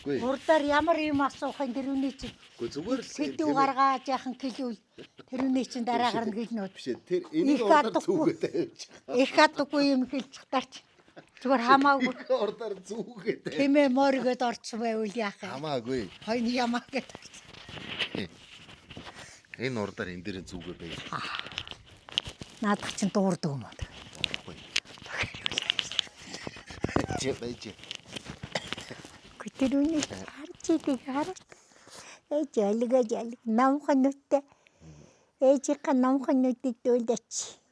Урдаар ямар юм асуухын тэрүүний чинь. Зүгээр л Сэдв гаргаад яхан гэлүүл тэрүүний чинь дараагаар нь хэлнүүд. биш тэр энийг урдаар зүгээд тавьж. Их адаггүй юм хэлчих таарч. Зүгээр хамаагүй. Урдаар зүгээд. Тэмээ моргод орцсон байвал яах вэ? Хамаагүй. Хойно ямаа гэдэг. Энэ урдаар энэ дээр зүгээ байж. Наадах чинь дуурдаг юм уу? Чи байж. Тэрүүний харчиг харах. Ээж алиг намхан нүттэй. Ээжийнхээ намхан нүтийг дүүлээч.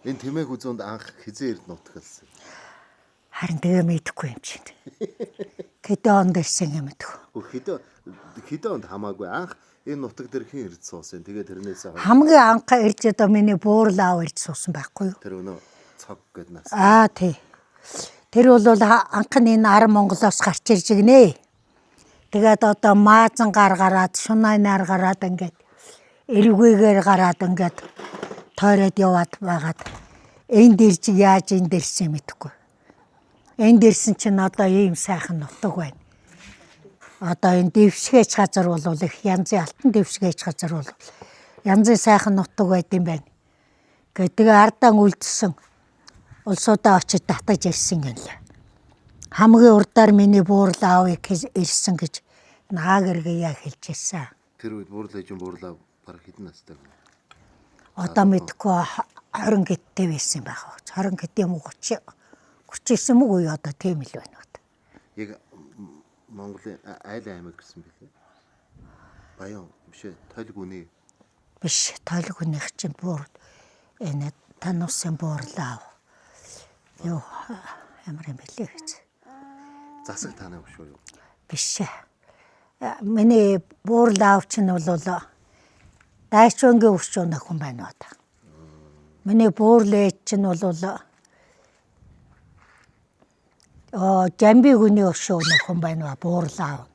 Энэ тэмээг үзүүнд анх хизээ эрд нутгалсан. Харин тэгээ мэдэхгүй юм чинь. Хэдэн онд ирсэн юм мэдгүй. Хэдэн онд хамаагүй анх энэ нутаг дээр хэн ирд суусан. Тэгээ тэрнээс хамгийн анхаа ирж одоо миний буурлаа ирж суусан байхгүй юу? Тэр өнөө цог гэд нас. Тий. Тэр бол анхны энэ 10 Монголоос гарч ирж гинэ. Тэгээд одоо маазан гаргаад, шунайнаар гараад ингээд эргүйгээр гараад ингээд тойроод яваад байгаад энд ирж яаж энд ирсэн мэдэхгүй. Энд ирсэн чинь одоо ийм сайхан нутаг байна. Одоо энэ дэвшгээж газар бол их янзын алтан дэвшгээж газар бол янзын сайхан нутаг байд юм байна. Тэгээд ардаан үлдсэн улсуудаа очиж татаж ирсэн юм лээ. Хамгийн урдаар миний буурлаа авъя ирсэн гэж наагэргээ хэлж ирсэн. Тэр үед буурлаа бараг хэдэн настай вэ? Одоо мэдгүй 20 гэдтэй байсан байх. 20 гэд юм уу 39 мөг үе одоо тийм л байна. Яг Монголын айл аймаг гэсэн бэлээ. Баян биш ээ, Толгүний. Биш, Толгүнийх чинь буур энэ тануусын буурлаа. Юу ямар юм бэлээ гэж. Засаг танаа шүү юу? Биш. Миний буурлаа чинь бол дайчонгийн өсчөн охин байна уу та. Миний буурлаа чинь бол Жамби гүний өсчөн охин байна уу буурлаа.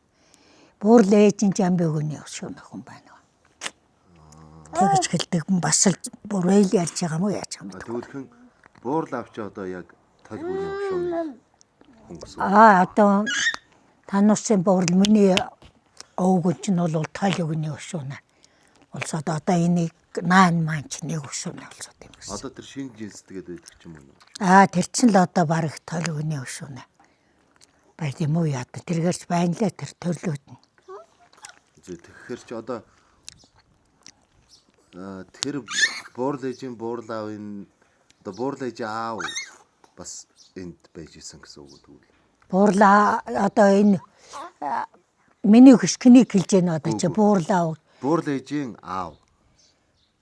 Буурлаа чинь Жамби гүний өсчөн охин байна уу. Тэгэж хэлдэг бас л бүрэл ярьж байгаа юм уу яаж юм бэ? Тэгвэл буурлаа авчи одоо яг Толгүний өсчөн одоо тануусын буурал миний өвгөн чинь бол Толгүний өсчөн. Олсод одоо энийг наан маань ч нэг өсчөн олсод юм гэсэн. Одоо тэр шинэ жинстэйгээд байдаг ч юм уу? Тэр чинь л одоо бараг Толгүний өсчөн. Байд юм уу яа тэргэрч байна лээ тэр төрлөөд нь. Тэгэхээр чи одоо тэр буурлажийн буурлаавын одоо буурлажийн аав бас энд байж исэн гэсэн үг тэгвэл. Буурлаа одоо энэ миний хөшгөнийг хэлж байна одоо чи буурлаа. Буурлажийн аав.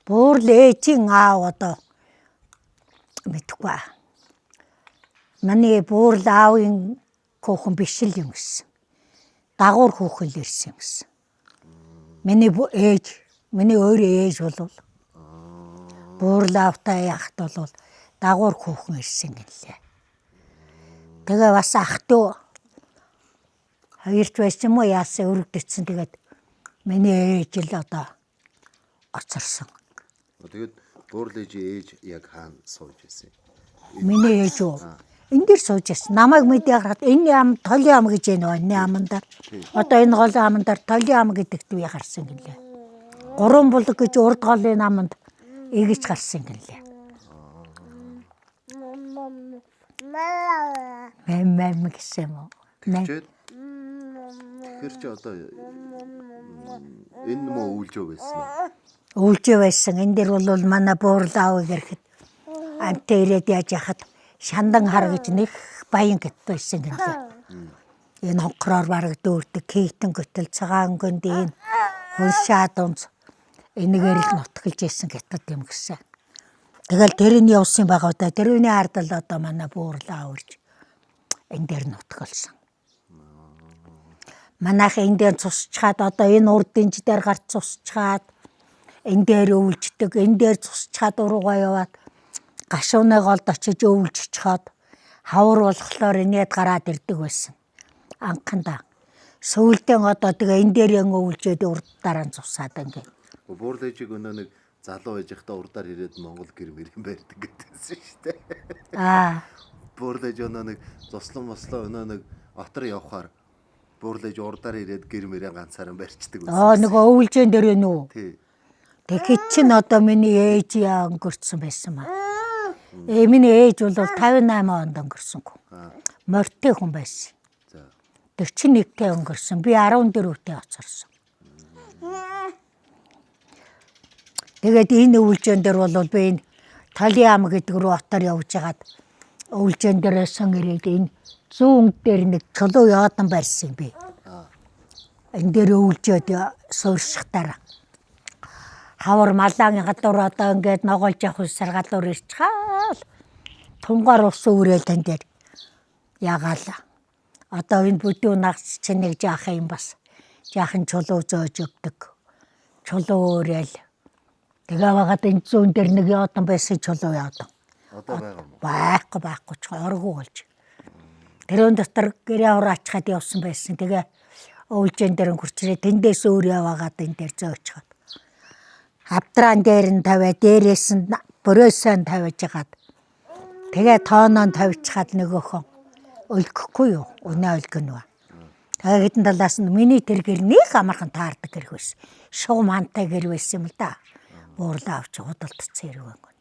Буурлажийн аав одоо мэдгүй. Манай буурлаавын хүүхэн биш л юм гэсэн. Дагуур хүүхэн л ирсэн юм гэсэн. Миний өөрөө ээж бол буурлаавтай яхад бол дагуур хүүхэн ирсэн гэлээ. Тэгээ бас ах トゥ хоёрч байсан юм уу яасан өргөдсөн тэгээд миний ээж л одоо оцорсон. Тэгээд буурлажийн ээж яг хаана сууж байсан юм? Миний ээж үү? Энд дээр сууж байсан. Намайг мэдээ хараад энэ ам Толын ам гэж байна энэ амандар. Одоо энэ гол амандар Толын ам гэдэгт би гарсан гэлээ. Гурван булаг гэж урд голын аманд игэж гарсан гэлээ. Мам гэсэн юм уу? Тэгэхээр чи одоо энэ муу үйлжөө байсан уу? Үйлжөө байсан. Энэ дээр бол манай буурлаа авыг ирэхэд амтаа ирээд яаж яхад шандан хар гэж нэг баян гэт байсан гэлээ. Энэ хонхроор бараг дүүрдэг кейтэн готл цагаан гөнд энэ хуншаад унц энэгээр л нутгалж исэн гэтад юм гэсэн. Тэгэл тэрний явсан байгаа да. Тэрний ардал одоо манай буурлаа авырж энэ дээр нутгалсан. Манайх энэ дээр цусчаад одоо энэ урдынж дээр гарч цусчаад энэ дээр өвлждөг. Энэ дээр цусчаад уруугаа яваад гашууны голд очиж өвлжчиход хавар болохоор инээд гараад ирдэг байсан. Анхандаа. Сүүлдээ одоо тэгээ энэ дээр яг өвлжөөд урд дараа нь цусаад ингээ. Буурлажиг өнөө нэг залуу байж байхдаа урдаар ирээд Монгол гэр мэрэн барьдаг гэдэгсэн шүү дээ. буурлаж өнөө нэг цуслан мослоо өнөө нэг отор явхаар буурлаж урдаар ирээд гэр мөрөө ганцаараа барьцдаг Аа нэг өвлжэн дээр нүү. Тий. Тэгэхэд чинь одоо миний ээж яа өнгөрцөн байсан маа. Миний ээж бол 58 онд өнгөрсөнгүй. Морьтой хүн байсан. За. 41-тэй өнгөрсөн. Би 14-тэй оцорсон. Тэгээд энэ өвлжэн дээр бол би энэ Талын ам гэдэг рүү отор явж хагаад өвлжэн дээрээсэн ирээд энэ зүүн дээр нэг чулуу яадан барьсан би. Энэ дээр өвлжөөд сууршихтаар. Хавар малааны гадуур одоо ингээд ногоолж явах усаар гадуур ирчихаал. Тунгаар ус үүрэл тань дээр ягаал. Одоо энэ бүдүү нагц чинь нэг жаахан юм бас. Жаахан чулуу зөөж өгдөг. Чулуу өөрөөл. Тэгээ багад энэ зүүн дээр нэг яадан байсан чулуу яадан. Одоо байгаа мó? Байхгүй ч оргуу болж. Тэрэн дотор гэрээ ураачхад явсан байсан. Тэгээ өвлжэн дээр хурцрээ тэндээс өөр яваагаад энэ дээр зөөчхөд. Авдран дээр нь тавиа, дээрээс нь борөөсөө тавьж хагаад. Тэгээ тооноо тавьчихад нөгөөхөн өлгөхгүй юу? Өнөө өлгөнө. Тэгээ хэдэн талаас нь миний тэр гэр нэг амархан таардаг гэр байсан. Шуг мантай гэр байсан юм л да. Буурлаа авч худалдсан хэрэг байна.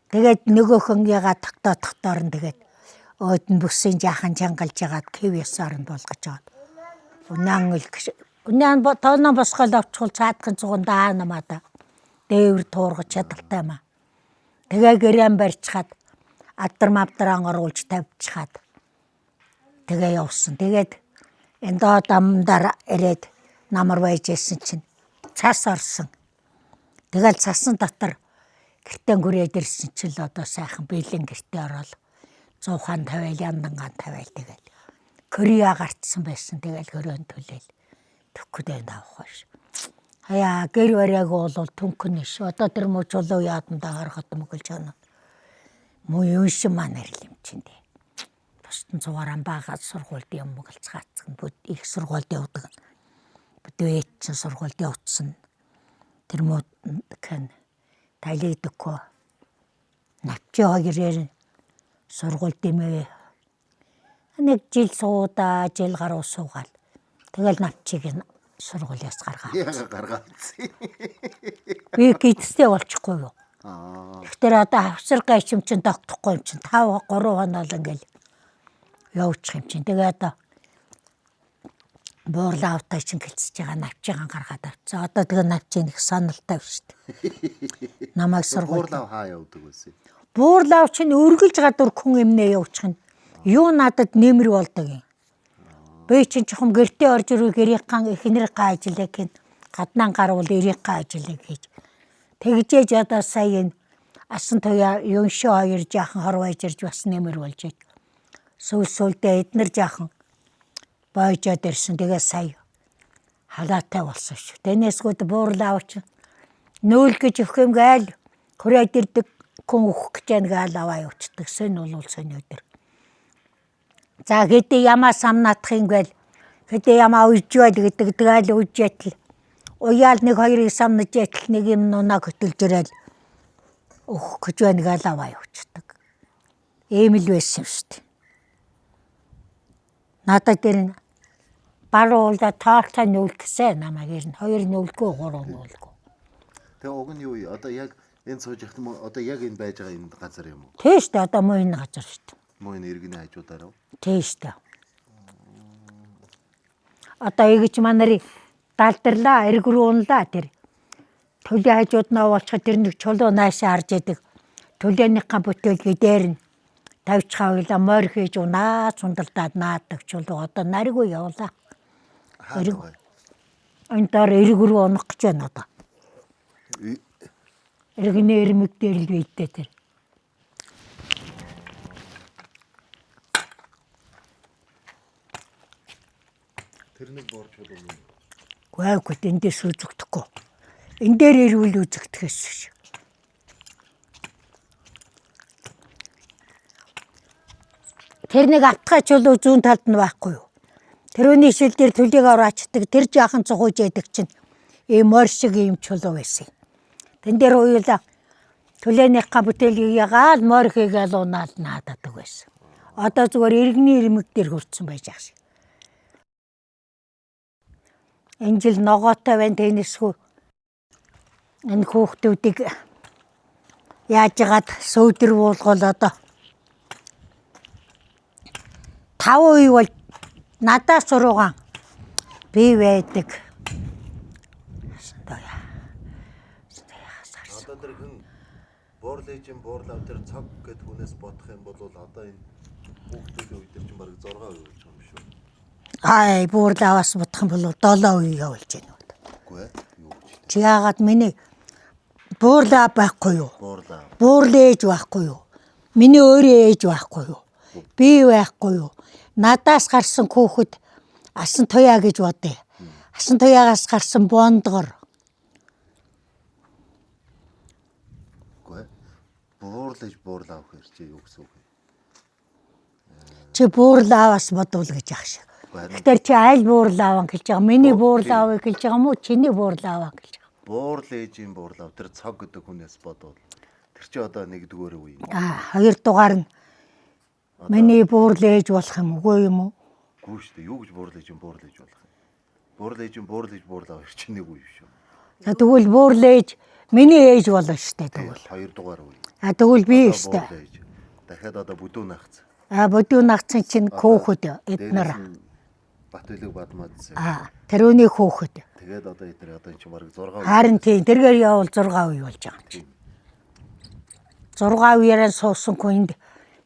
Тэгээд нөгөөхөн ягаад тогтоор нь тэгээд өөдөн бүсийн жаахан чангалж ягаад кев ясаар нь болгож аваад. Унаан тооноо босгол авчихвал цаадахын цуган даа намаада. Дээвэр туургаж чадaltaй маа. Тэгээ гэрэн барьчихад авдар оруулж тавьчихад. Тэгээ явсан. Тэгээд энэ доо дамдаар ирээд намар байж исэн чинь цас орсон. Тэгэл цасан дотор гэртээ гүрээд ирсэн чинь л одоо сайхан бэлэн гэртээ ороод 100 тавиал яндангаан тавиал тэгэл Корея гарцсан байсан. Тэгэл хөрөөн төлөөл төгөдөө давах биш. Хаяа гэр бариаг бол түнхэн ш. Одоо тэр муу чулуу яадандаа гаргахад мөглж байна. Муу юу шин маань ирэл юм чинь дээ. Бусдын цугаран баагаад сургуульд юм мөглцгаацсан. Их сургуульд явдаг. Бүдөө ээч сургуульд явцсан. Тэр муу хэн талидко навчи хоёрээр сургууль дэмээ нэг жил суудаа жил гаруй суугаал тэгэл навчиг сургуулиас гаргаа. Гаргаацсан. Би гидстэй болчихгүй юу. Тэгэхээр одоо хавсар гайч юм чин тогтохгүй юм чин 5 3 хоноо л ингээл явуучих юм чин. Тэгээ одоо буурлаа автай чин гэлцэж байгаа навчигаан гаргаад авцсан. Одоо тэгээ навчийн их саналтай биш шүү дээ. Намайг сургууль. Буурлаа хаа явдаг байсан. Буурлаа чинь өргөлж гадуур хүн эмнээ явуучих нь. Юу надад нэмэр болдог юм. Би чинь чухам гэртээ орж ирвэл гэрийнхаа эхнэрийнхээ ажлыг хийн гаднаа гарвал эрийнхээ ажлыг хийж. Тэгжээж одоо сая энэ асан туяа юунши хоёр жаахан хорвойж ирж бас нэмэр болж ий. Сүүлдээ эднэр жаахан бойжоод ирсэн. Тэгээ сая халаатай болсон шүү. Тэнэсгүүд буурлаа авч нөөл гэж өгөх юм гайл хүрээд ирдэг хүн өгөх гэж гайл аваа явуулдаг. Сэн бол сэн өдөр. За хэдий ямаа самнаадах юм гээл хэдий ямаа уйжвал гэдэг тэгэл уйжэтэл уяал нэг хоёрыг самнаж ятл нэг юм нунаа хөтөлж ирэл өгөх гэж байна гээл аваа явуулдаг. Ийм л байсан шүү дээ. Надад тэр баруулда таалцаа нүүлгэсэн намайг ирнэ. 2 нүүлгүй 3 нүүлгүй. Тэгээ уг нь юу вэ? Одоо яг энэ сууж явах юм одоо яг энэ байж байгаа энэ газар юм уу? Тийм шүү дээ. Одоо муу энэ газар шүү дээ. Муу энэ иргэний хажуудаар уу? Тийм шүү дээ. Одоо эгч манарыг далдарлаа, эрг рүү унлаа тэр. Төлөө хажууд нь оолцоход тэр нэг чулуу наашаа харж яадаг. Төлөөнийхээ бүтээлгээ дээр нь тавьчихаа ойлаа морь хийж унаа цундалдаад наадаг чулуу одоо нариггүй явлаа. Энэ дор эрг рүү унах гэж байна одоо. Эргний эрмэг дээр л бийдээ тэр. Тэр нэг борч болов уу? Гайгүй эндээс үзэгдэхгүй. Энд дээр ирвэл үзэгдэхээс ш. Тэр нэг автгай чулуу зүүн талд нь байхгүй юу? Тэрүүний шил дээр төлийг ороочдаг тэр жаахан цухууж яадаг чинь ийм морь шиг ийм чулуу байсан. Тэн дээр уйлаа төлөөнийхээ бүтээлийг ягаал морь хийгээл унаал наадаг байсан. Одоо зүгээр иргэний ирмэг дээр хөрцсөн байж байгаа шиг. Энэ жил ногоотой байна тэнэсгүй. Энэ хүүхдүүдийг яаж яагаад сөөдөр буулгал одоо 5% бол надаас суруугаан би байдаг. Одоо тэр хүн буурлын буурлав тэр цаг гэд хүнээс бодох юм бол одоо энэ хүүхдүүдийн үед чинь бараг 6% болж байгаа юм шүү. Ай буурлаваас бодох юм бол 7% явуулж байна. Үгүй ээ. Юу гэж тийм. Чи яагаад миний буурлаа байхгүй юу? Буурлаа. Буурлээж байхгүй юу? Миний өөрөө ээж байхгүй юу? Би байхгүй юу? Надаас гарсан хүүхэд асан туяа гэж бодъё. Асан туяагаас гарсан бондгор. Үгүй ээ. Буурлаж буурлаа гэхэр чи юу гэсэн үг вэ? Чи буурлааваас бодвол гэж ах шиг. Тэгэхээр чи аль буурлааваа гэлж байгаа? Миний буурлаавыг гэлж байгаа мó? Чиний буурлааваа гэлж байгаа? Буурлээжийн буурлав тэр цаг гэдэг хүнээс бодвол тэр чи одоо нэгдүгээр үе юм. Хоёрдугаар нь миний буурлээж болох юм үгүй юм уу? Үгүй шүү дээ. Юу гэж буурлээж болох юм? Буурлээж буурлав гэж чи нэг үе шүү. За тэгвэл буурлээж миний ээж болно штэ тэгвэл. Хоёрдугаар үе. Тэгвэл би штэ. Дахиад одоо бүдүүн нагц. Бүдүүн нагцын чинь хөөхөд эднэр. Батүлэг бадмадс. Тэрүүний хөөхөд. Тэгээд одоо эднэр одоо энэ чинь бараг 6%. Харин тийм тэргээр явал 6% болж байгаа юм чинь. 6%-аар суусан хүн энд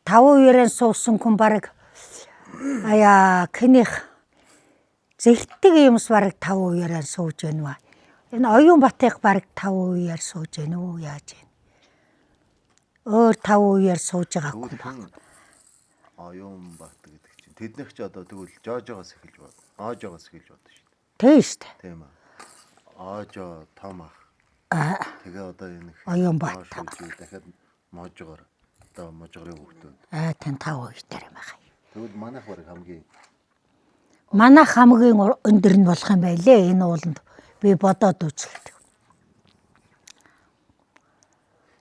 5%-аар суусан хүн бараг кэнийх зэгтэг юмс бараг 5%-аар сууж байна. Энэ оюун батыг бараг 5%-аар сууж байна уу яаж вэ? Өөр 5%-аар сууж байгаа хүн байна. Оюун бат гэдэг чинь тэднийх ч одоо тэгвэл жоожоогоос эхэлж бод. Оожоогоос эхэлж бод шүү дээ. Тийм шүү дээ. Тийм аа. Оожоо том ах. Тэгээ одоо энэ оюун бат дахиад можгоор одоо можгорын хүүхдүүд. Тэн 5% дээр юм байна. Тэгвэл манайх бараг хамгийн өндөр нь болох юм байлээ энэ ууланд би бодоод үзэлдэг.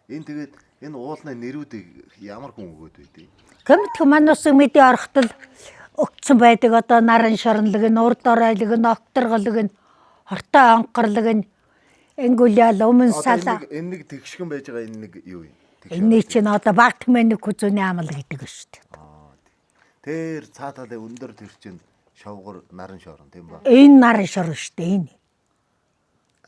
Энэ тэгээд энэ уулны нэрүүдийг ямар хүн өгөөд байдгийг. Гэмтэх манусыг мэдээ орохтол өгцөн байдаг одоо наран шорнлог нь урд оройлог нь окторголог нь хортой онкорлог нь энгүлэл өмнө салаа. Энэ нэг тэгшгэн байж байгаа энэ нэг юу юм? Энийн чинь одоо багтмын нэг хүзүүний амал гэдэг шүү дээ. Тэр цаа талын өндөр тэр чинь шовгор наран шорон тийм ба. Энэ наран шорон шүү дээ энэ.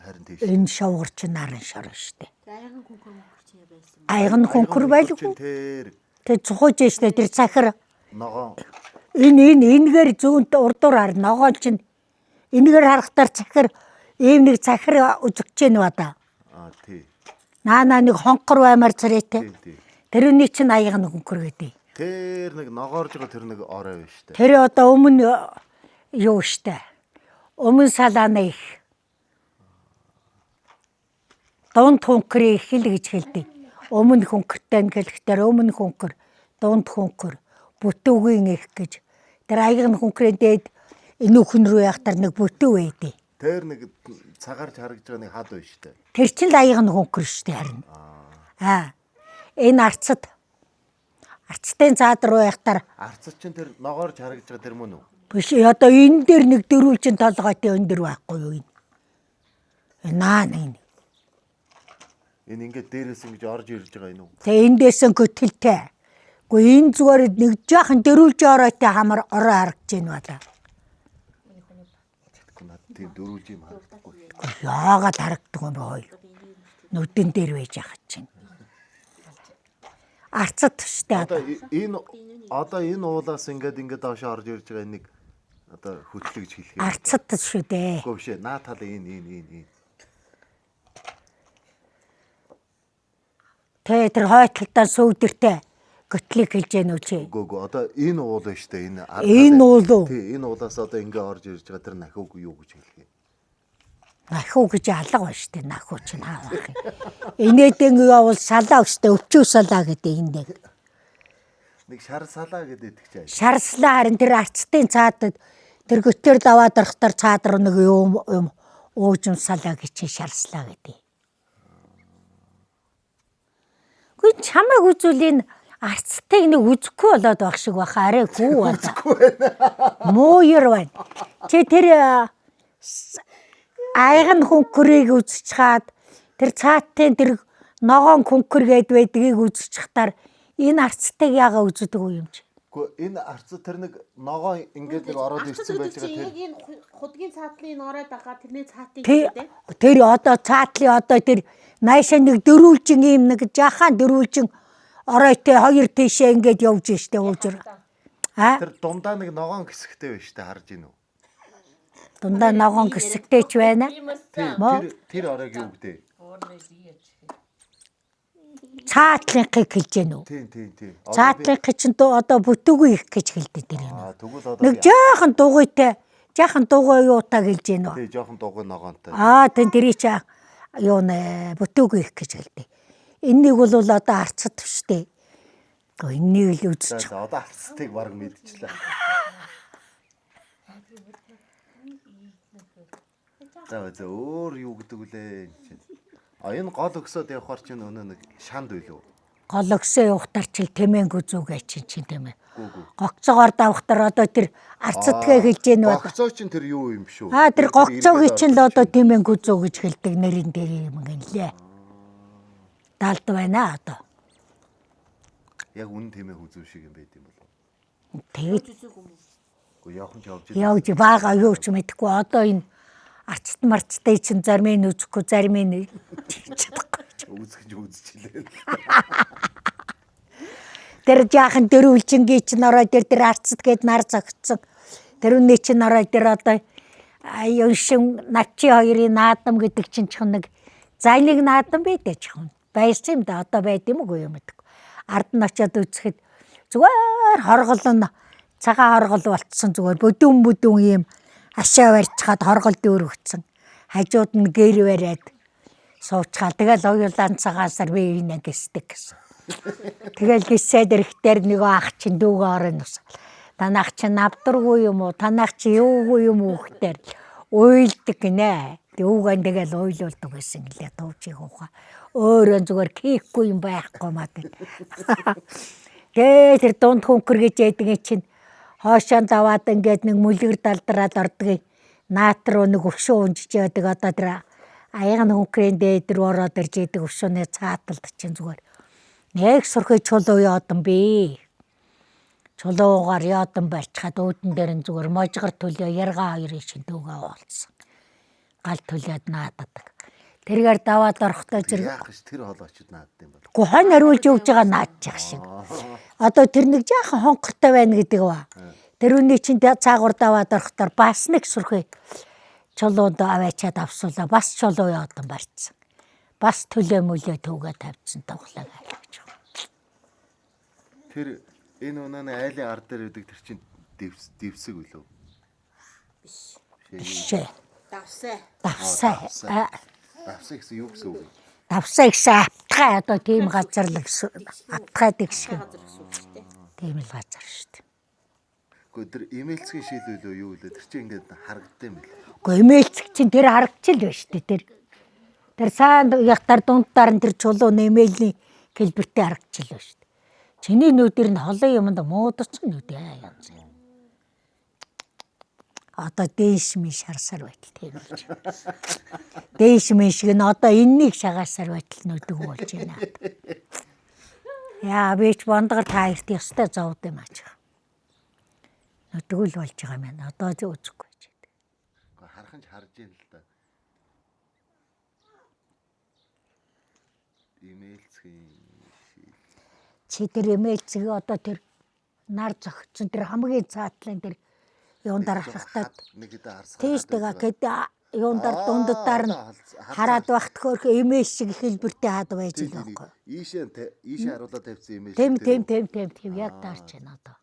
Харин тийш. Энэ шовгор чинь наран шорон шүү дээ. Айган хөнгөр мөнгөрч байсан. Айган хөнгөр байлгүй. Тэр цухууж штэ тэр цахир ногоон. Энэгээр зүүнт урдуур хар ногоон чинь энэгээр харахтаар цахир ийм нэг цахир үзэгч байна бада. Тий. Наана нэг хонхор баймар царайтай. Тэрний чинь айган хөнгөр гэдэг. Тэр нэг ногоорж байгаа тэр нэг орой байна штэ. Тэр одоо өмнө юу штэ. Өмнө салааны их. Дунд хөнгөрийн их л гэж хэлдэг. Өмнө хөнгөртэй гэлэхтэр өмнө хөнгөр, дунд хөнгөр, бүтүүгийн их гэж. Тэр айган хөнгөрийн дээд энэ өхөн рүү яхтар нэг бүтүү байдیں۔ Тэр нэг цагаарч харагдж байгаа нэг хад байна штэ. Тэр чинь л айган хөнгөр штэ харин. Энэ арцтын цаад руу яхтар. Арцад чинь тэр ногоорж харагдж байгаа тэр мөн үү? Биш одоо энэ дээр нэг дөрвөлжин толгойтой энэ дэр байхгүй юу энэ. Энэ. Энэ ингээд дээрээс ингэж орж ирж байгаа юм уу? Тэгээ эндээс гөтөлтэй. Гэхдээ энэ зүгээр нэг жоохон дөрвөлж оройтой хамар ороо харагдж байна бала. Тэгэхгүй над тийм дөрвөлж юм харагдахгүй. Яагаад харагддаг юм бэ хоёр? Нүдэн дээр байж яхаж чинь. Арцад штэ. Одоо энэ уулаас ингээд доошо орж ирж байгаа нэг одоо хөтлөгч хэлэх юм. Арцад шүү дээ. Үгүй биш ээ. Наа тал энэ. Тэр хойтлолтоо сүйдэртэй гөтлийг хэлж яана үү чи? Үгүй одоо энэ уул байна штэ энэ. Энэ уул уу? Тий, энэ уулаас одоо ингээд орж ирж байгаа тэр нахиуг юу гэж хэлэх юм? Нахиу гэж алга ба штэ нахиу чинь хаавах юм. Инээдэн явал салаа штэ өвчөө салаа гэдэг эндээ. Нэг шар салаа гэдэг ч аа. Шарслаа харин тэр арцтын цаадад тэр götээр даваад орохтор цаад руу нэг юм уужим салаа гэж чи шарслаа гэдэг. Гүн чамайг үзүүл энэ арцтыг нэг үзэхгүй болоод байх шиг баха арай гүү байна. Мууяр байна. Чи тэр айган хөнкөрийг үзчихээд тэр цаатын тэр ногоон хөнкөр гээд байдгийг үзчихтаар энэ арцтыг яага үздэг юм чи? Гэхдээ энэ арц тэр нэг ногоо ингээд нэг ороод ирсэн байж байгаа яг энэ худгийн цаатлын ороод байгаа тэрний цаатыг Тэр одоо цаатлын одоо тэр наашаа нэг дөрүүлжин ийм нэг жахан дөрүүлжин оройтой хоёр тийшээ ингээд явж штэ уужир. Тэр дундаа нэг ногоон хэсэгтэй байна штэ харж гин үү? Дундаа ногоон хэсэгтэй ч байна. Тэр оройг юу гэдэг? Цаатлынхыг хэлж гэнэ үү? Тийм. Цаатлынхыг чинь одоо бүтүүгүй их гэж хэлдэг тэр юм. Тэгвэл одоо Нэг жаахан дугуй юутаа хэлж гэнэ үү? тий жоохон дугуй ногоонтой. Тэрий чи юу нэ бүтүүгүй их гэж хэлдэг. Энэнийг бол одоо арцад штэ. Энэнийг л үзчих. Одоо арцтыг баг мэдчихлээ. За өөр юу гэдэг вүлээ? Энэ гол өксөд явахаар чинь өнөө нэг шанд байлуу. Гол өксөө явахтар чил тэмээнгүй зүгээ чинь тийм ээ. Гогцоогоор давхтар одоо тэр арцадгээ хэлж гэнэ байна. Гогцоо чинь тэр юу юм шүү? Тэр гогцоогийн чинь л одоо тэмээнгүй зүг гэж хэлдэг нэрэн дээр юм гэнлээ. Далд байна одоо. Яг үнэн тэмээ хүзүү шиг юм байт юм болов. Тэгээд Гэхдээ явж байгаа юу ч мэдэхгүй одоо энэ арцт марцтай чинь зарим нь үзэхгүй зарим нь чадахгүй. үзчихлээ. Тэр жаахан дөрүүлжингийн чинь ороод тэр арцт гээд нар зогцсон. Тэр үнэ чинь ороод тэр одоо аюун шин начи хоёрын наадам гэдэг чинь нэг зайныг наадам байдэ чихэн. Байсан юм да одоо байд юм уу юм гэдэг. Ард нь очиод үзэхэд зүгээр хоргол нь цагаан хоргол болцсон зүгээр бүдүүн ийм ашаа барьцгаад хоргол дүүргцэн. Хажууд нь гэр бариад суучгаад тэгэл оюулан цагаасаар би инэ гисдэг гэсэн. Тэгэл гисээд ирэхтэр нөгөө ах чинь дүүгээ орно ус. Танах чи навдургүй юм уу? Танах чи юугүй юм уу гэхтэр уйлдаг гинэ. Дүүгэн тэгэл уйлуулдаг гэсэн гэлээ туучиг ухаа. Өөрөө зүгээр хийхгүй юм байхгүй маа. Гээ тэр дунд хөнкөр гэж ядгийн чинь хоошоо даваад ингээд нэг мүлгэр далдраад ордгийг наатар нэг өвшөө унжиж яадаг одоо тэр аяга хөнкрийн дээд рүү ороод ирж яадаг өвшөөний цааталд чинь зүгээр нэг сурхий чулуу яадан би чулуугаар яадан барьчихад өөдөн дээр нь зүгээр можгор төлөө ярга хоёрын шин дүүгээ уулцсан гал төлөөд наададаг тэргээр даваад орохдоо зэрэг яах ш тэр хоол очиж наадд юм бол. Гэхдээ хонь хариулж явж байгаа наадчих шиг. Одоо тэр нэг жаахан хонхортой байна гэдэг ба. Тэр үний чинь цаагуур даваад орохдоор бас нэг сүрхий чулуунд аваачаад авсуулаа бас чулуу яадан барьцсан. Бас төлөө мөлөө төвгөө тавьчихсан тоглоо гэж. Тэр энэ өнөөний айлын ар дээр үүдэг тэр чинь дэвсэг үлээ. Биш. давсаа. Давсаа гэсэн юу гэсэн үг? Давсаа гэсэн атгай одоо тийм газар л атгайд гэх шиг. Тийм л газар шүү дээ. Гэхдээ тэр имэйлцгийн шийдвэл юу вэ? Тэр чинь ингээд харагдсан юм байна. Гэхдээ имэйлцэг чинь тэр харагдчихл байна шүү дээ. Тэр сайн ягтар дундаар нь тэр чулуу нэмэйлийн хэлбэртэй харагдчихл байна шүү дээ. Чиний нүдэр нь холын юмд муудсан нүд янз. Одоо дээш миш харсаар байтал тийм болж байна. Дээш мишг нь одоо энэнийг шагаасаар байтал нүдэг болж байна. Яа би ч бондгор таирт ёстой зовд юм ааж. Нүдгүүл болж байгаа юм байна. Одоо ч үзэхгүй ч. Гэхдээ харах нь харж ийн л да. Имэйлцгийн Чи тэр имэйлцэг одоо тэр нар зогцсон тэр хамгийн цаатлын тэр юун дарахтаа нэг хэд харсаа. тийш тэгээ гэд юун дар дунддаар нь хараад багт хөөх имэйл шиг хэлбэртэй хаад байж байгаа байхгүй. Ийшээ харуулаад тавьсан имэйл. Тийм яг таарч байна одоо.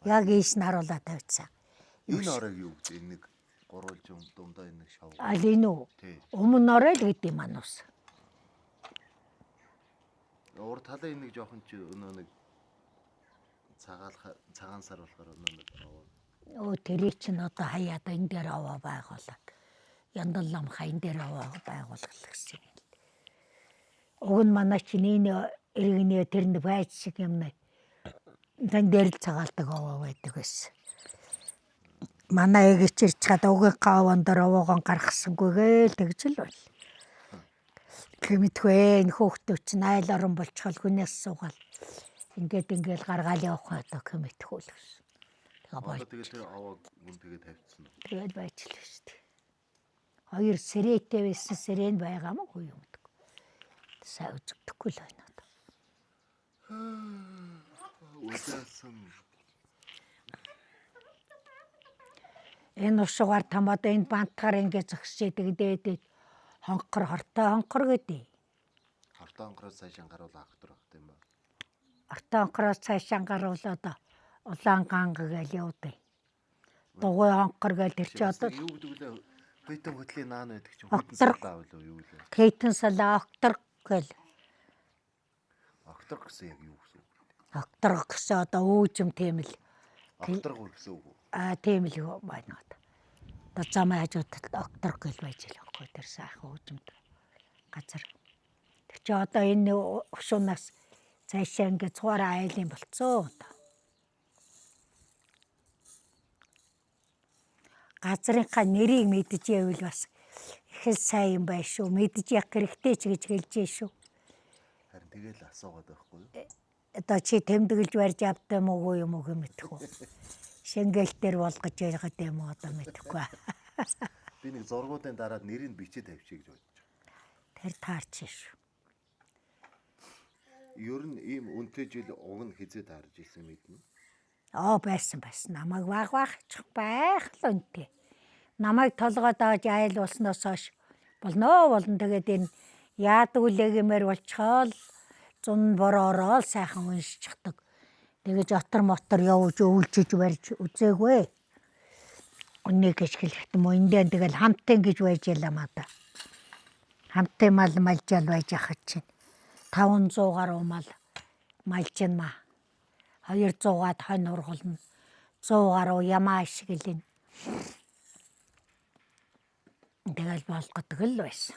Яг ийш нь харуулаад тавьсан. Энэ оройг юу гэдэг энэ нэг гурвалж юм дундаа энэ нэг шав. Энэ үү? Өмнө орой л гэдэг юм анус. Уур талын энэ нэг жоохон чи өнөө нэг цагаан сар болохоор өнөө нэг тэрий чинь одоо хаяад энэ дээр аваа байгуулад яндал лам хайн дээр аваа байгуулах гэсэн юм. Уг нь манай чинь энэ Иргэнэ тэрэнд байж шиг юм нэ. Тань дээр л цагаалдаг овоо байдаг байсан. Манай эгч ирж чад угийн гаван дээр овоогоо гаргасангүйгээл тэгж л байл. Гэмтвэ энэ хөөхтөв чинь айл орон болчихол хүнээс суугаал. Ингээл гаргаал явах одоо гэмтхүүл гэсэн. Одоо тэгээд тэр овоо гүн тэгээд тавьчихсан. Тэгээд байж л шүү дээ. Хоёр сэрээтэй байсан сэрэн байгаа мó юм гэдэг. Сайн үзэгдэхгүй л байна одоо. Удаасан. Энэ ушуугаар там одоо энэ бантгаар ингээд зогсчээ тэгээд хортой хонхор гэдэг. Хортой хонхороос цаашаа гаруул ахтар багт юм ба. Хортой хонхороос цаашаа гаруулаад улаан ганга гээл явдаг. Дугуй хонхор гээл тэр чи одоо Юу гэдэг вэ? Хитэн хөтлийн наан байдаг чинь Октор. хитэн салаа болов юу вэ? Кейтэн салаа октор гээл. Октор гэсэн яг юу гэсэн үг? Октор гэсэн одоо өөжим тийм л. Октор гэсэн үг. Тийм л байна одоо. Одоо замын хажуудад октор гэл байж л байхгүй тэр сайхан өөжимд газар. Тэр чи одоо энэ өшөөнөөс цаашаа ингээд цуураа айлын болцсон одоо. Газрынхаа нэрийг мэдэж явал бас их л сайн юм байна шүү. Мэдэж явах хэрэгтэй ч гэж хэлж шүү. Харин тэгэл асуугаад байхгүй юу? Одоо чи тэмдэглэж барьж авдаг юм уу мэдэхгүй. Шингээл дээр болгож ярихад юм уу одоо мэдэхгүй. Би нэг зургуудын дараад нэрийг бичиж тавьчих гэж бодож байна. Тэр таарч шүү. Ер нь ийм үнэтэй жил уг нь хизээ таарж ирсэн мэднэ. Байсан. Намайг багчих байх л үнтэй. Намайг толгойд авч айл болсноос хойш болно. Тэгээд энэ яадаг үлээгэмээр болчихол зун бороороо сайхан уншчихдаг. Тэгэж отор мотор явж өвлжиж барьж үзээгүй. Үннийг гэж хэлэхэд мөндөө тэгэл хамтын гэж байж ялаа да. Хамтын мал малжаал байж ахад чинь 500 гаруй мал малжина. 200-аад хонь ургална. 100 гаруй ямаа ашиглана. Тэгэл болгодог л байсан.